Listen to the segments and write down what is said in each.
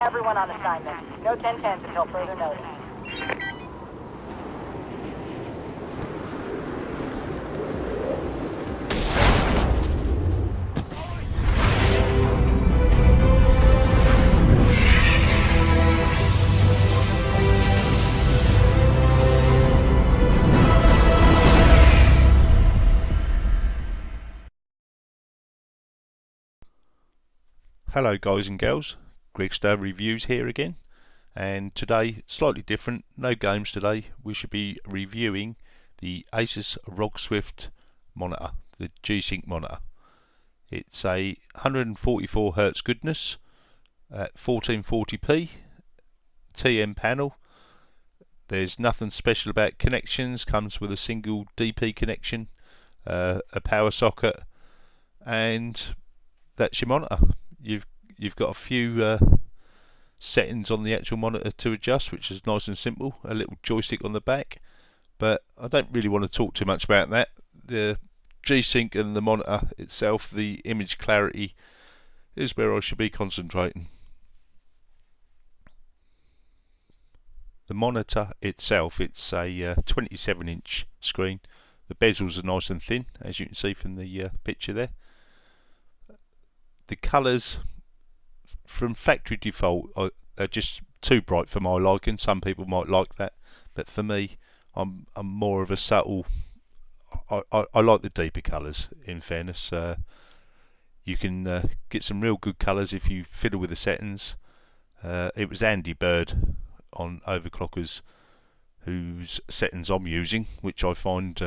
Everyone on assignment. No 10-10s until further notice. Hello guys and girls, Grigster Reviews here again, and today slightly different, no games today. We should be reviewing the Asus ROG Swift monitor, the G-Sync monitor. It's a 144Hz goodness at 1440p TM panel. There's nothing special about connections, comes with a single DP connection, a power socket, and that's your monitor. You've got a few settings on the actual monitor to adjust, which is nice and simple. A little joystick on the back, but I don't really want to talk too much about that. The G-Sync and the monitor itself, the image clarity, is where I should be concentrating. The monitor itself, it's a 27-inch screen. The bezels are nice and thin, as you can see from the picture there. The colours from factory default are just too bright for my liking. Some people might like that, but for me, I'm more of a subtle. I like the deeper colours. In fairness, you can get some real good colours if you fiddle with the settings. It was Andy Bird on Overclockers whose settings I'm using, which I find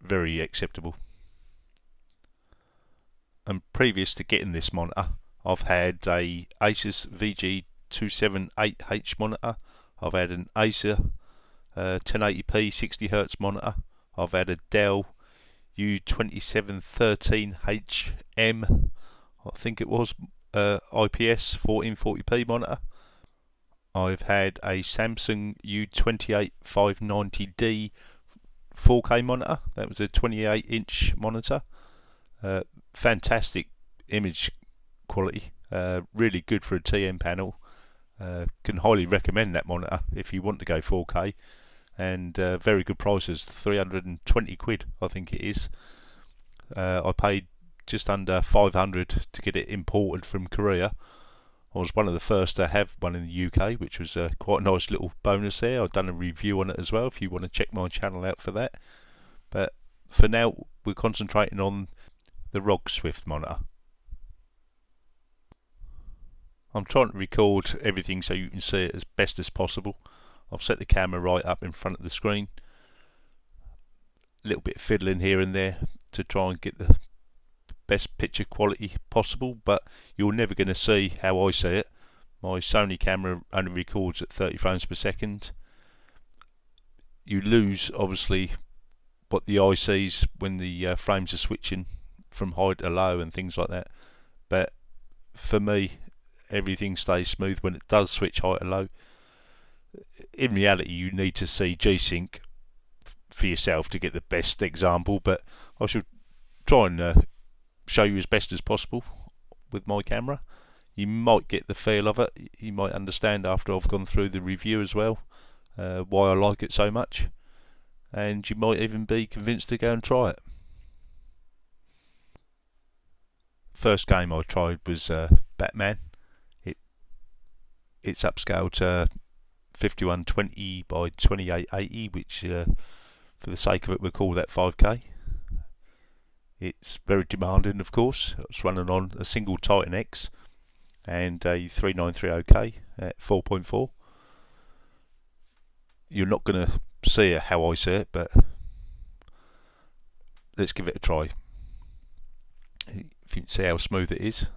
very acceptable. And previous to getting this monitor, I've had a Asus VG278H monitor. I've had an Acer 1080p 60Hz monitor. I've had a Dell U2713HM, I think it was, IPS 1440p monitor. I've had a Samsung U28590D 4K monitor. That was a 28-inch monitor. Fantastic image quality, really good for a TM panel. Can highly recommend that monitor if you want to go 4K, and very good prices, 320 quid I think it is. I paid just under 500 to get it imported from Korea. I was one of the first to have one in the UK, which was quite a nice little bonus there. I've done a review on it as well if you want to check my channel out for that. But for now, we're concentrating on the ROG Swift monitor. I'm trying to record everything so you can see it as best as possible. I've set the camera right up in front of the screen. A little bit of fiddling here and there to try and get the best picture quality possible, but you're never going to see how I see it. My Sony camera only records at 30 frames per second. You lose obviously what the eye sees when the frames are switching from high to low and things like that, but for me everything stays smooth when it does switch high to low. In reality, you need to see G-Sync for yourself to get the best example, but I should try and show you as best as possible with my camera. You might get the feel of it, you might understand after I've gone through the review as well why I like it so much, and you might even be convinced to go and try it. First game I tried was Batman. It's upscaled to 5120 by 2880, which for the sake of it we'll call that 5K. It's very demanding, of course. It's running on a single Titan X and a 3930K at 4.4. You're not going to see it how I see it, but let's give it a try. If you can see how smooth it is.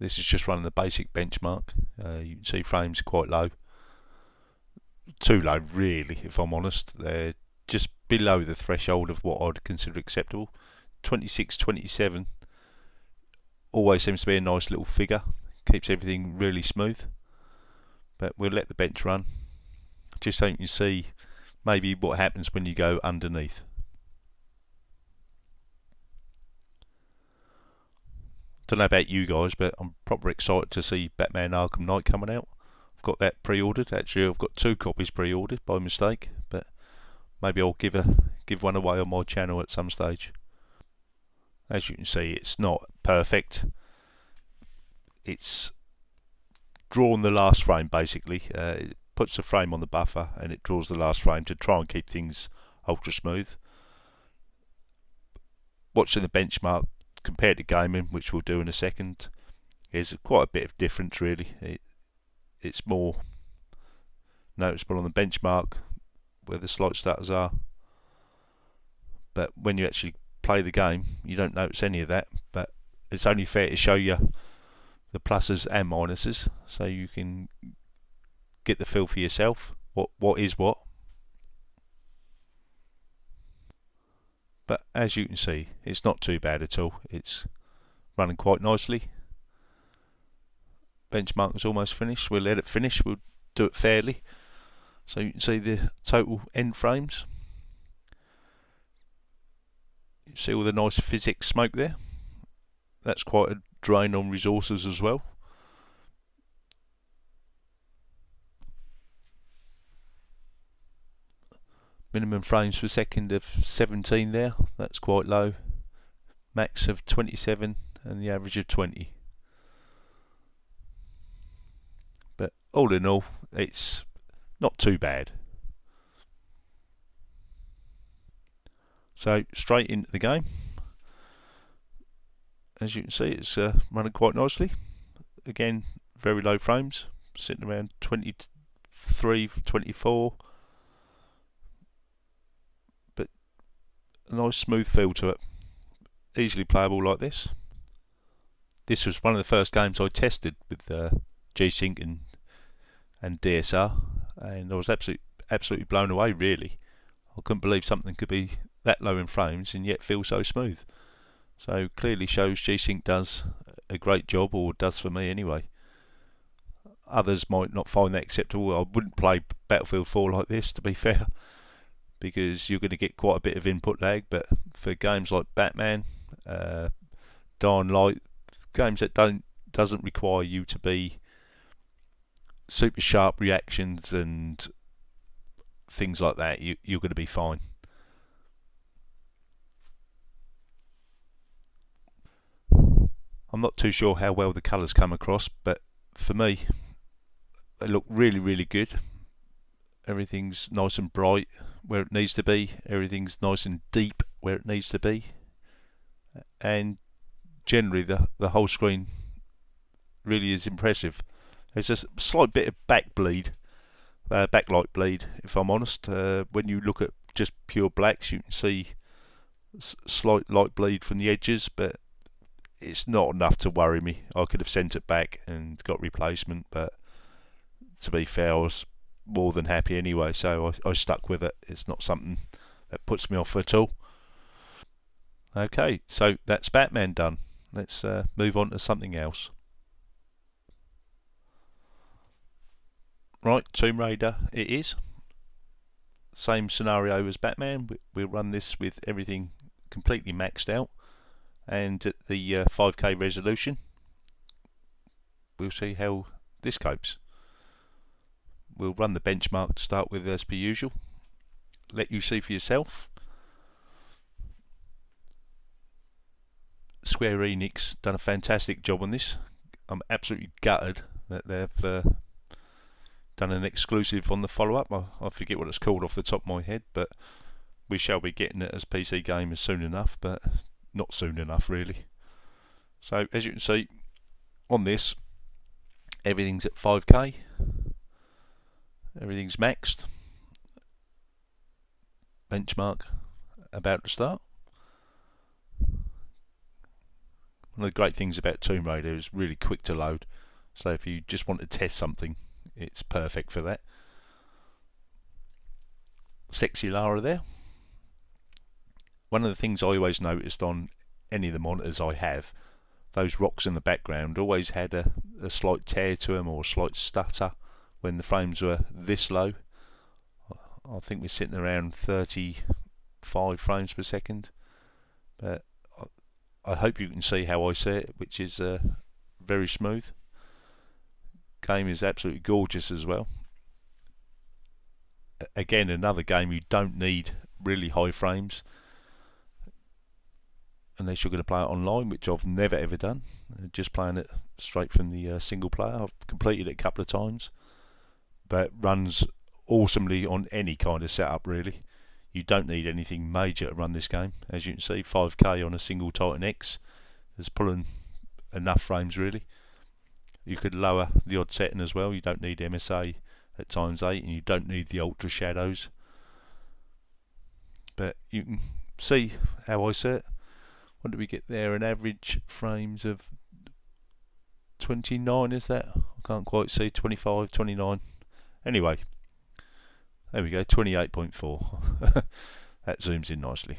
This is just running the basic benchmark. You can see frames are quite low. Too low, really, if I'm honest. They're just below the threshold of what I'd consider acceptable. 26, 27 always seems to be a nice little figure. Keeps everything really smooth. But we'll let the bench run, just so you can see maybe what happens when you go underneath. Don't know about you guys, but I'm proper excited to see Batman Arkham Knight coming out. I've got that pre-ordered. Actually, I've got 2 copies pre-ordered by mistake, but maybe I'll give one away on my channel at some stage. As you can see, it's not perfect. It's drawn the last frame basically. It puts the frame on the buffer and it draws the last frame to try and keep things ultra smooth. Watching the benchmark compared to gaming, which we'll do in a second, is quite a bit of difference really. It's more noticeable on the benchmark where the slight stutters are, but when you actually play the game you don't notice any of that. But it's only fair to show you the pluses and minuses so you can get the feel for yourself what is what. But as you can see, it's not too bad at all. It's running quite nicely. Benchmark is almost finished. We'll let it finish. We'll do it fairly so you can see the total end frames. You see all the nice physics smoke there. That's quite a drain on resources as well. Minimum frames per second of 17 there, that's quite low. Max of 27 and the average of 20. But all in all, it's not too bad. So straight into the game. As you can see, it's running quite nicely. Again, very low frames, sitting around 23, 24. But a nice smooth feel to it. Easily playable like this. This was one of the first games I tested with G-Sync and DSR, and I was absolutely blown away really. I couldn't believe something could be that low in frames and yet feel so smooth. So clearly shows G-Sync does a great job, or does for me anyway. Others might not find that acceptable. I wouldn't play Battlefield 4 like this, to be fair, because you're going to get quite a bit of input lag. But for games like Batman, Dying Light, games that doesn't require you to be super sharp reactions and things like that, you're going to be fine. I'm not too sure how well the colours come across, but for me they look really, really good. Everything's nice and bright where it needs to be, everything's nice and deep where it needs to be, and generally the whole screen really is impressive. There's a slight bit of backlight bleed, if I'm honest. When you look at just pure blacks, you can see slight light bleed from the edges, but it's not enough to worry me. I could have sent it back and got replacement, but to be fair, I was more than happy anyway, so I stuck with it. It's not something that puts me off at all. Okay, so that's Batman done. Let's move on to something else. Right, Tomb Raider it is. Same scenario as Batman. We'll run this with everything completely maxed out, and at the 5K resolution. We'll see how this copes. We'll run the benchmark to start with as per usual. Let you see for yourself. Square Enix done a fantastic job on this. I'm absolutely gutted that they've done an exclusive on the follow-up. I forget what it's called off the top of my head, but we shall be getting it as PC gamers soon enough, but not soon enough really. So as you can see on this, everything's at 5K, everything's maxed. Benchmark about to start. One of the great things about Tomb Raider is really quick to load, so if you just want to test something, it's perfect for that. Sexy Lara there. One of the things I always noticed on any of the monitors I have, those rocks in the background always had a slight tear to them or a slight stutter when the frames were this low. I think we're sitting around 35 frames per second, but I hope you can see how I see it, which is very smooth. Game is absolutely gorgeous as well. Again, another game you don't need really high frames unless you're going to play it online, which I've never ever done. Just playing it straight from the single player. I've completed it a couple of times, but it runs awesomely on any kind of setup really. You don't need anything major to run this game. As you can see, 5K on a single Titan X is pulling enough frames really. You could lower the odd setting as well. You don't need MSA at ×8, and you don't need the ultra shadows. But you can see how I see it. What did we get there? An average frames of 29, is that? I can't quite see. 25, 29. Anyway, there we go, 28.4. That zooms in nicely.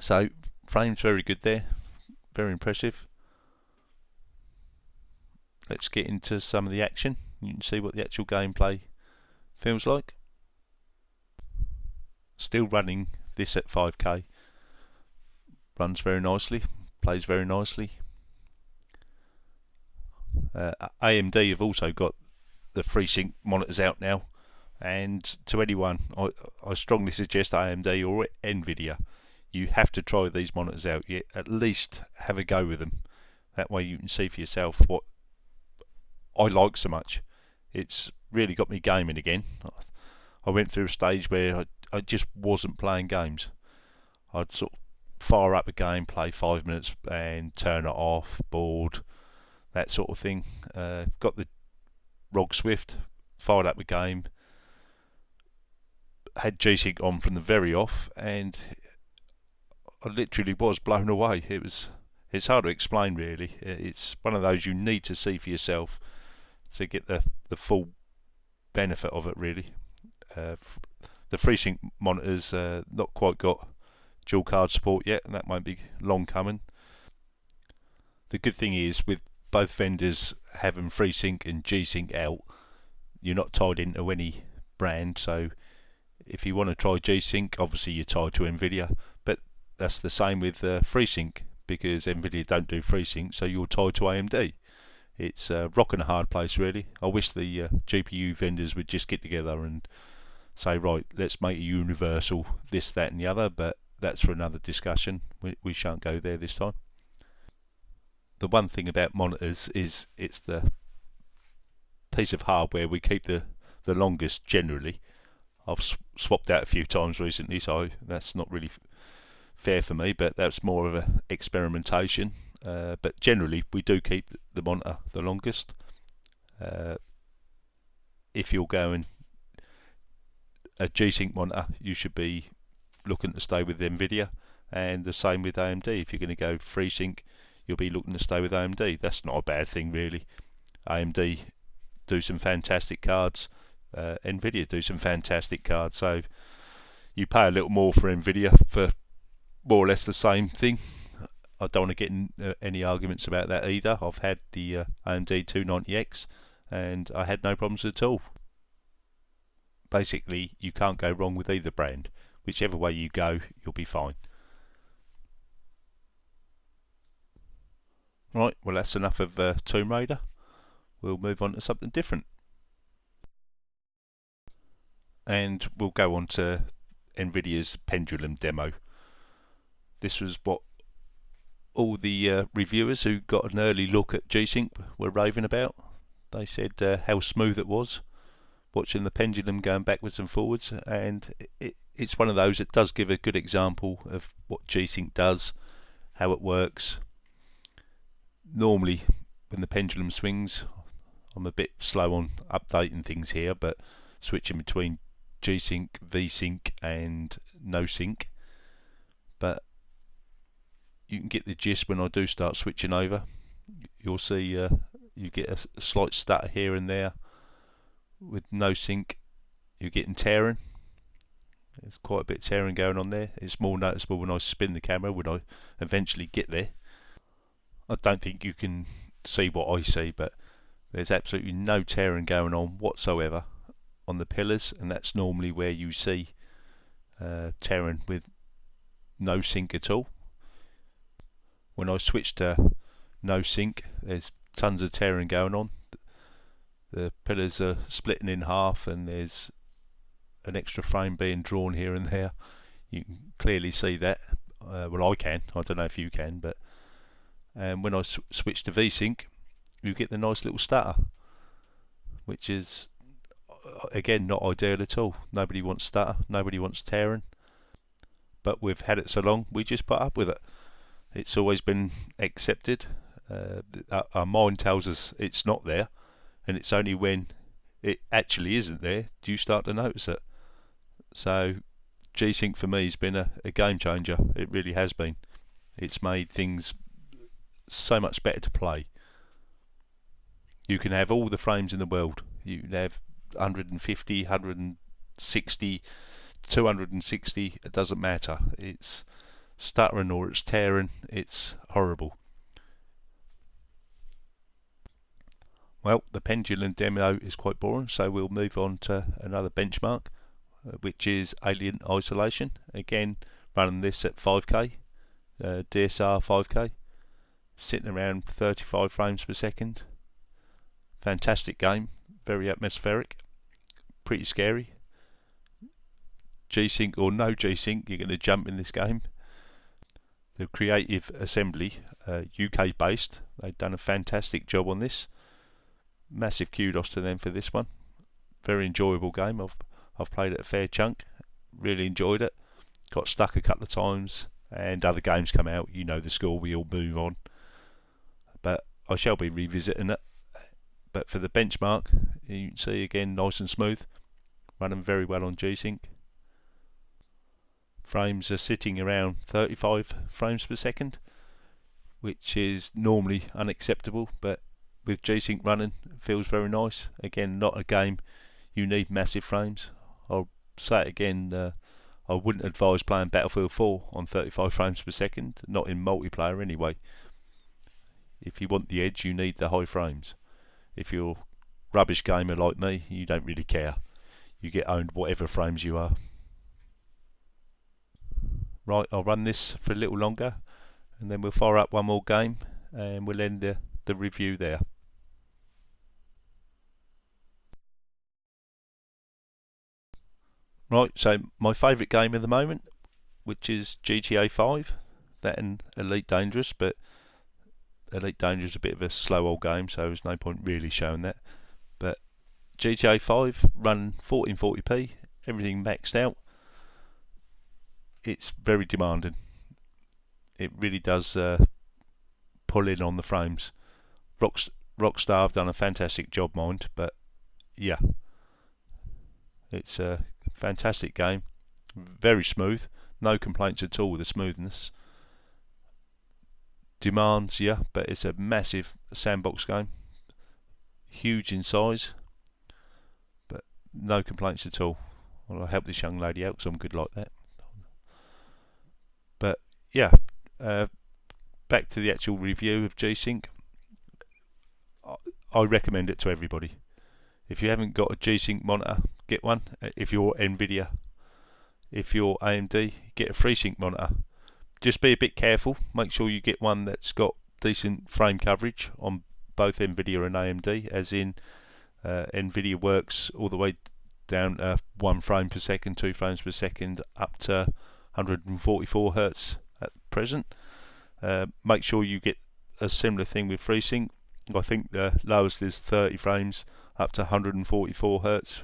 So, frames very good there. Very impressive. Let's get into some of the action. You can see what the actual gameplay feels like. Still running this at 5K. Runs very nicely, plays very nicely. AMD have also got the FreeSync monitors out now, and to anyone, I strongly suggest AMD or Nvidia, you have to try these monitors out. You at least have a go with them. That way you can see for yourself what I like so much. It's really got me gaming again. I went through a stage where I just wasn't playing games. I'd sort of fire up a game, play 5 minutes and turn it off, bored, that sort of thing. Got the ROG Swift, fired up a game, had G-Sync on from the very off, and I literally was blown away. It's hard to explain really. It's one of those you need to see for yourself to get the full benefit of it really. The FreeSync monitors not quite got dual card support yet, and that won't be long coming. The good thing is with both vendors having FreeSync and G-Sync out, you're not tied into any brand. So if you want to try G-Sync, obviously you're tied to Nvidia, but that's the same with FreeSync, because Nvidia don't do FreeSync, so you're tied to AMD. It's a rock and a hard place really. I wish the GPU vendors would just get together and say, right, let's make a universal this, that and the other, but that's for another discussion. We shan't go there this time. The one thing about monitors is it's the piece of hardware we keep the longest generally. I've swapped out a few times recently, so that's not really fair for me, but that's more of a experimentation. But generally we do keep the monitor the longest. If you're going a G-Sync monitor, you should be looking to stay with Nvidia, and the same with AMD. If you're going to go FreeSync, you'll be looking to stay with AMD. That's not a bad thing really. AMD do some fantastic cards, Nvidia do some fantastic cards, so you pay a little more for Nvidia for more or less the same thing. I don't want to get in any arguments about that either. I've had the AMD 290X and I had no problems at all. Basically you can't go wrong with either brand. Whichever way you go, you'll be fine. Right, well that's enough of Tomb Raider. We'll move on to something different. And we'll go on to Nvidia's Pendulum demo. This was what all the reviewers who got an early look at G-Sync were raving about. They said how smooth it was, watching the pendulum going backwards and forwards, and it's one of those that does give a good example of what G-Sync does, how it works. Normally when the pendulum swings, I'm a bit slow on updating things here, but switching between G-Sync, V-Sync and no sync, but you can get the gist when I do start switching over. You'll see you get a slight stutter here and there. With no sync you're getting tearing. There's quite a bit of tearing going on there. It's more noticeable when I spin the camera, when I eventually get there. I don't think you can see what I see, but there's absolutely no tearing going on whatsoever on the pillars, and that's normally where you see tearing with no sync at all. when I switch to no sync, there's tons of tearing going on. The pillars are splitting in half, and there's an extra frame being drawn here and there. You can clearly see that. Well, I can. I don't know if you can, but when I switch to V-Sync, you get the nice little stutter, which is again not ideal at all. Nobody wants stutter, nobody wants tearing, but we've had it so long, we just put up with it. It's always been accepted. Our mind tells us it's not there, and it's only when it actually isn't there do you start to notice it. So G-Sync for me has been a game changer. It really has been. It's made things so much better to play. You can have all the frames in the world. You can have 150, 160, 260, it doesn't matter. It's stuttering or it's tearing, it's horrible. Well, the Pendulum demo is quite boring, so we'll move on to another benchmark, which is Alien Isolation. Again, running this at 5K, DSR 5K, sitting around 35 frames per second. Fantastic game, very atmospheric, pretty scary. G-Sync or no G-Sync, you're going to jump in this game. The Creative Assembly, UK based, they've done a fantastic job on this. Massive kudos to them for this one. Very enjoyable game. I've played it a fair chunk, really enjoyed it. Got stuck a couple of times, and other games come out, you know the score, we all move on. But I shall be revisiting it. But for the benchmark, you can see again, nice and smooth, running very well on G-Sync. Frames are sitting around 35 frames per second, which is normally unacceptable, but with G-Sync running, it feels very nice. Again, not a game you need massive frames. I'll say it again, I wouldn't advise playing Battlefield 4 on 35 frames per second, not in multiplayer anyway. If you want the edge, you need the high frames. If you're a rubbish gamer like me, you don't really care. You get owned whatever frames you are. Right, I'll run this for a little longer, and then we'll fire up one more game, and we'll end the review there. Right, so my favourite game at the moment, which is GTA 5, that and Elite Dangerous, but Elite Dangerous is a bit of a slow old game, so there's no point really showing that. But GTA 5 run 1440p, everything maxed out. It's very demanding. It really does pull in on the frames. Rockstar have done a fantastic job, mind, but yeah, it's a fantastic game. Very smooth, no complaints at all with the smoothness. Demands, yeah, but it's a massive sandbox game, huge in size, but no complaints at all. Well, I'll help this young lady out because I'm good like that. But yeah, back to the actual review of G-Sync. I recommend it to everybody. If you haven't got a G-Sync monitor, get one. If you're Nvidia, if you're AMD, get a FreeSync monitor. Just be a bit careful, make sure you get one that's got decent frame coverage on both Nvidia and AMD, as in Nvidia works all the way down 1 frame per second, 2 frames per second, up to 144 Hz at present. Make sure you get a similar thing with FreeSync. I think the lowest is 30 frames up to 144 Hz,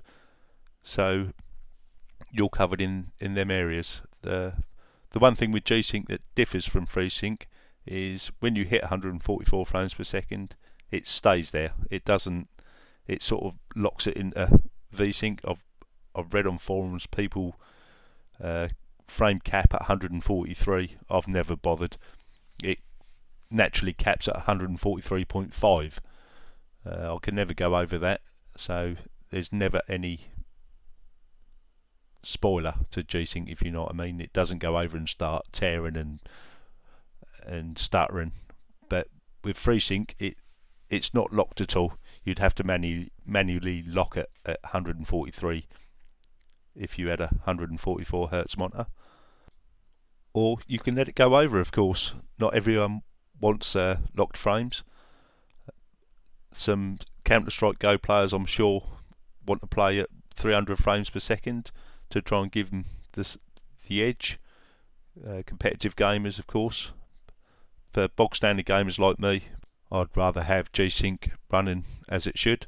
so you're covered in them areas. The one thing with G-Sync that differs from FreeSync is when you hit 144 frames per second, it stays there. It doesn't. It sort of locks it into V-Sync. I've read on forums people frame cap at 143. I've never bothered. It naturally caps at 143.5. I can never go over that, so there's never any spoiler to G-Sync, if you know what I mean. It doesn't go over and start tearing and stuttering. But with FreeSync, it's not locked at all. You'd have to manually lock it at 143 if you had a 144 Hz monitor, or you can let it go over. Of course, not everyone wants locked frames. Some Counter-Strike Go players, I'm sure, want to play at 300 frames per second to try and give them the edge. Competitive gamers, of course. For bog standard gamers like me, I'd rather have G-Sync running as it should,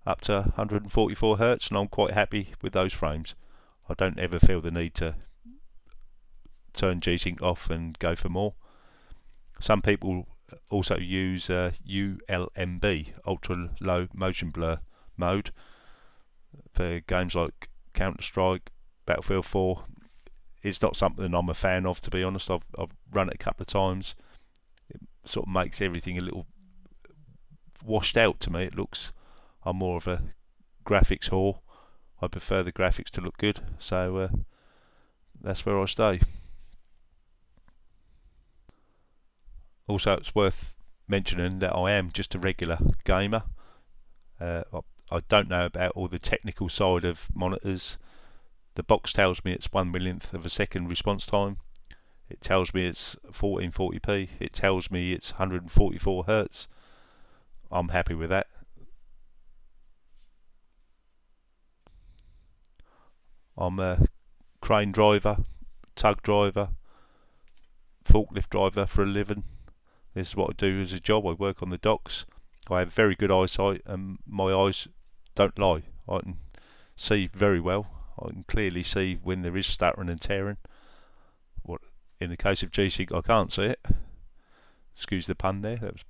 up to 144 Hz, and I'm quite happy with those frames. I don't ever feel the need to turn G-Sync off and go for more. Some people also use ULMB, ultra low motion blur mode, for games like Counter-Strike, Battlefield 4. It's not something I'm a fan of, to be honest. I've run it a couple of times. It sort of makes everything a little washed out to me. I'm more of a graphics whore. I prefer the graphics to look good, so that's where I stay. Also, it's worth mentioning that I am just a regular gamer. I don't know about all the technical side of monitors. The box tells me it's 1/1,000,000th of a second response time. It tells me it's 1440p. It tells me it's 144 Hz. I'm happy with that. I'm a crane driver, tug driver, forklift driver for a living. This is what I do as a job. I work on the docks. I have very good eyesight, and my eyes don't lie. I can see very well. I can clearly see when there is stuttering and tearing. In the case of G-Sync, I can't see it. Excuse the pun there. That was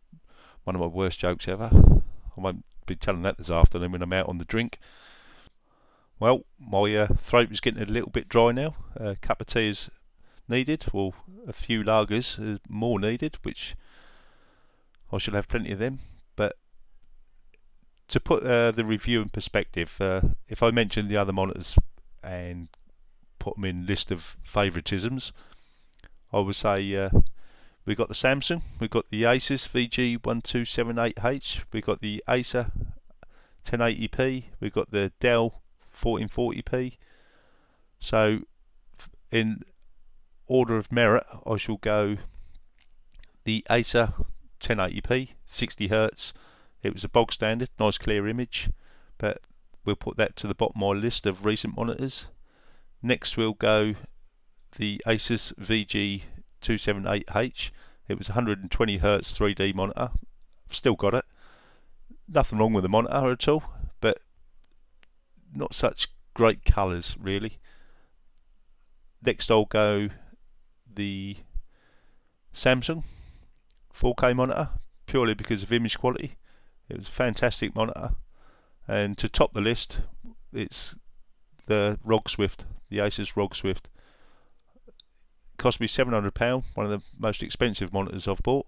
one of my worst jokes ever. I won't be telling that this afternoon when I'm out on the drink. Well, my throat is getting a little bit dry now. A cup of tea is needed. Well, a few lagers is more needed, which I shall have plenty of them. But to put the review in perspective, if I mention the other monitors and put them in list of favouritisms, I would say we've got the Samsung, we've got the Asus VG1278H, we've got the Acer 1080p, we've got the Dell 1440p. So in order of merit, I shall go the Acer 1080p, 60 Hz. It was a bog standard, nice clear image, but we'll put that to the bottom of my list of recent monitors. Next we'll go the Asus VG278H. It was 120 Hz 3D monitor. Still got it. Nothing wrong with the monitor at all, but not such great colours really. Next I'll go the Samsung 4K monitor, purely because of image quality. It was a fantastic monitor. And to top the list, it's the ROG Swift, the Asus ROG Swift. It cost me £700, one of the most expensive monitors I've bought,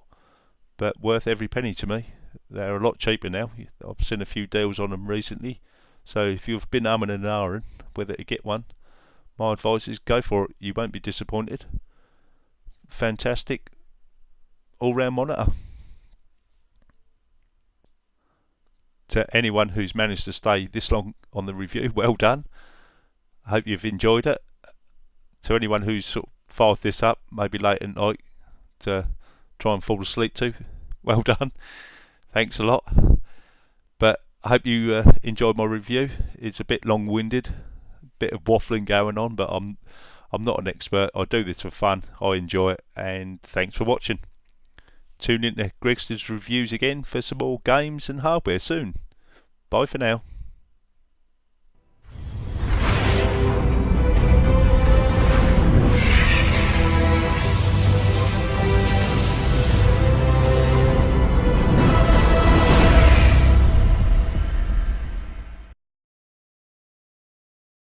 but worth every penny to me. They're a lot cheaper now. I've seen a few deals on them recently. So if you've been umming and ahhing whether to get one, my advice is go for it. You won't be disappointed. Fantastic all-round monitor. To anyone who's managed to stay this long on the review, well done. I hope you've enjoyed it. To anyone who's sort of fired this up, maybe late at night, to try and fall asleep to, well done. Thanks a lot. But I hope you enjoyed my review. It's a bit long-winded, a bit of waffling going on, but I'm not an expert. I do this for fun. I enjoy it, and thanks for watching. Tune in to Gregster's Reviews again for some more games and hardware soon. Bye for now.